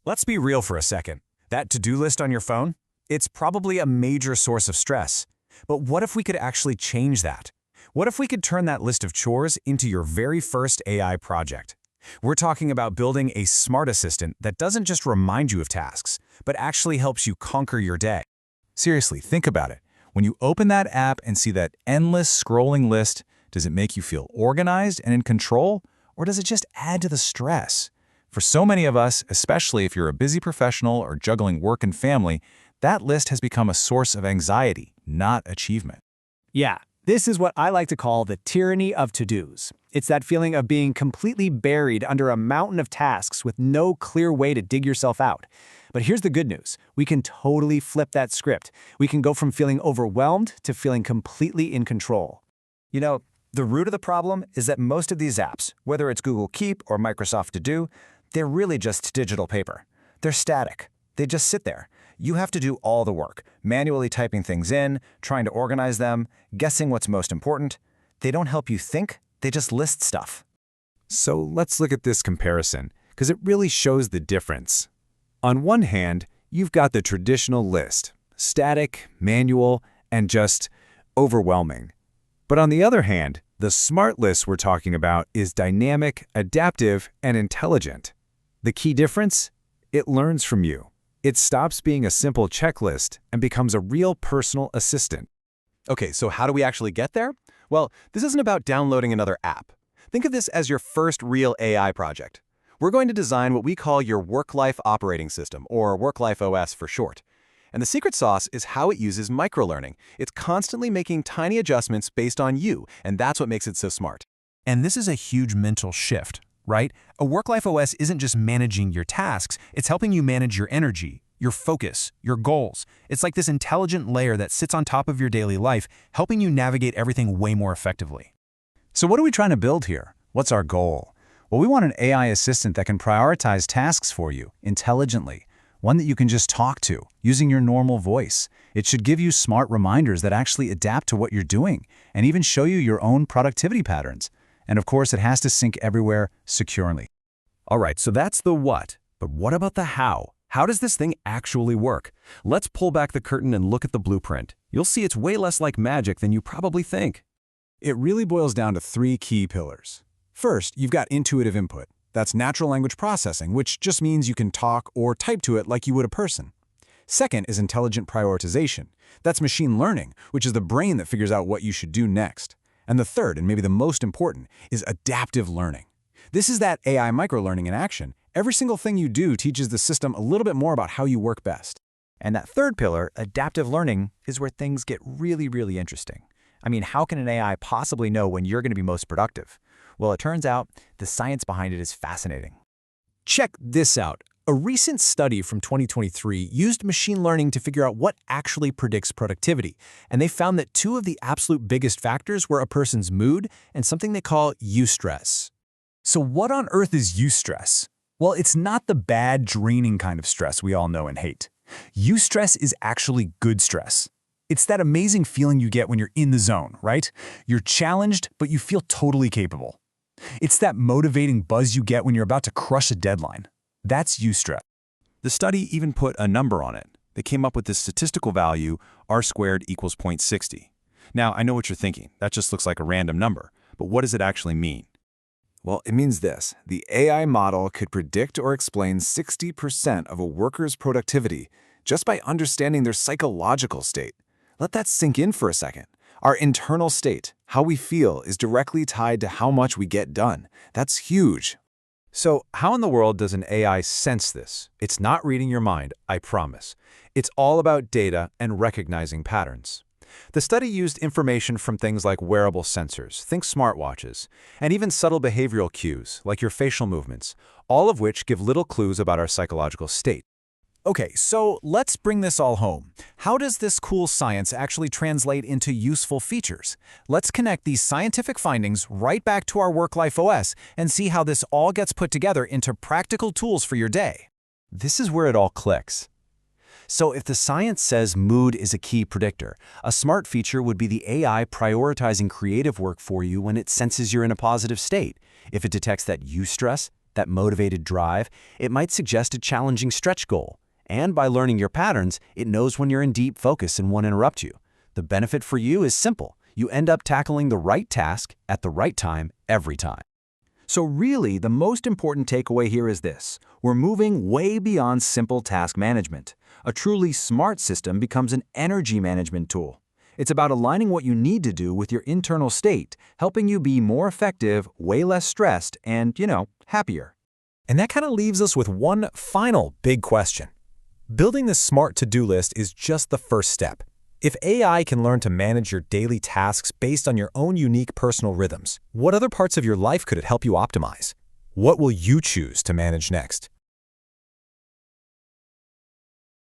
Let's be real for a second. That to-do list on your phone? It's probably a major source of stress. But what if we could actually change that? What if we could turn that list of chores into your very first AI project? We're talking about building a smart assistant that doesn't just remind you of tasks, but actually helps you conquer your day. Seriously, think about it. When you open that app and see that endless scrolling list, does it make you feel organized and in control, or does it just add to the stress? For so many of us, especially if you're a busy professional or juggling work and family, that list has become a source of anxiety, not achievement. Yeah, this is what I like to call the tyranny of to-dos. It's that feeling of being completely buried under a mountain of tasks with no clear way to dig yourself out. But here's the good news. We can totally flip that script. We can go from feeling overwhelmed to feeling completely in control. You know, the root of the problem is that most of these apps, whether it's Google Keep or Microsoft To Do, they're really just digital paper. They're static. They just sit there. You have to do all the work, manually typing things in, trying to organize them, guessing what's most important. They don't help you think, they just list stuff. So let's look at this comparison, because it really shows the difference. On one hand, you've got the traditional list, static, manual, and just overwhelming. But on the other hand, the smart list we're talking about is dynamic, adaptive, and intelligent. The key difference? It learns from you. It stops being a simple checklist and becomes a real personal assistant. Okay, so how do we actually get there? Well, this isn't about downloading another app. Think of this as your first real AI project. We're going to design what we call your work-life operating system, or WorkLifeOS for short. And the secret sauce is how it uses microlearning. It's constantly making tiny adjustments based on you, and that's what makes it so smart. And this is a huge mental shift, right? A WorkLifeOS isn't just managing your tasks, it's helping you manage your energy, your focus, your goals. It's like this intelligent layer that sits on top of your daily life, helping you navigate everything way more effectively. So what are we trying to build here? What's our goal? Well, we want an AI assistant that can prioritize tasks for you intelligently, one that you can just talk to using your normal voice. It should give you smart reminders that actually adapt to what you're doing and even show you your own productivity patterns. And of course, it has to sync everywhere securely. All right, so that's the what. But what about the how? How does this thing actually work? Let's pull back the curtain and look at the blueprint. You'll see it's way less like magic than you probably think. It really boils down to three key pillars. First, you've got intuitive input. That's natural language processing, which just means you can talk or type to it like you would a person. Second is intelligent prioritization. That's machine learning, which is the brain that figures out what you should do next. And the third, and maybe the most important, is adaptive learning. This is that AI microlearning in action. Every single thing you do teaches the system a little bit more about how you work best. And that third pillar, adaptive learning, is where things get really, really interesting. I mean, how can an AI possibly know when you're going to be most productive? Well, it turns out the science behind it is fascinating. Check this out. A recent study from 2023 used machine learning to figure out what actually predicts productivity, and they found that two of the absolute biggest factors were a person's mood and something they call eustress. So what on earth is eustress? Well, it's not the bad, draining kind of stress we all know and hate. Eustress is actually good stress. It's that amazing feeling you get when you're in the zone, right? You're challenged, but you feel totally capable. It's that motivating buzz you get when you're about to crush a deadline. That's eustress. The study even put a number on it. They came up with this statistical value, r squared equals 0.60. Now, I know what you're thinking. That just looks like a random number. But what does it actually mean? Well, it means this. The AI model could predict or explain 60% of a worker's productivity just by understanding their psychological state. Let that sink in for a second. Our internal state, how we feel, is directly tied to how much we get done. That's huge. So how in the world does an AI sense this? It's not reading your mind, I promise. It's all about data and recognizing patterns. The study used information from things like wearable sensors, think smartwatches, and even subtle behavioral cues, like your facial movements, all of which give little clues about our psychological state. Okay, so let's bring this all home. How does this cool science actually translate into useful features? Let's connect these scientific findings right back to our WorkLifeOS and see how this all gets put together into practical tools for your day. This is where it all clicks. So if the science says mood is a key predictor, a smart feature would be the AI prioritizing creative work for you when it senses you're in a positive state. If it detects that eustress, that motivated drive, it might suggest a challenging stretch goal. And by learning your patterns, it knows when you're in deep focus and won't interrupt you. The benefit for you is simple. You end up tackling the right task at the right time every time. So really, the most important takeaway here is this. We're moving way beyond simple task management. A truly smart system becomes an energy management tool. It's about aligning what you need to do with your internal state, helping you be more effective, way less stressed, and, happier. And that kind of leaves us with one final big question. Building this smart to-do list is just the first step. If AI can learn to manage your daily tasks based on your own unique personal rhythms, what other parts of your life could it help you optimize? What will you choose to manage next?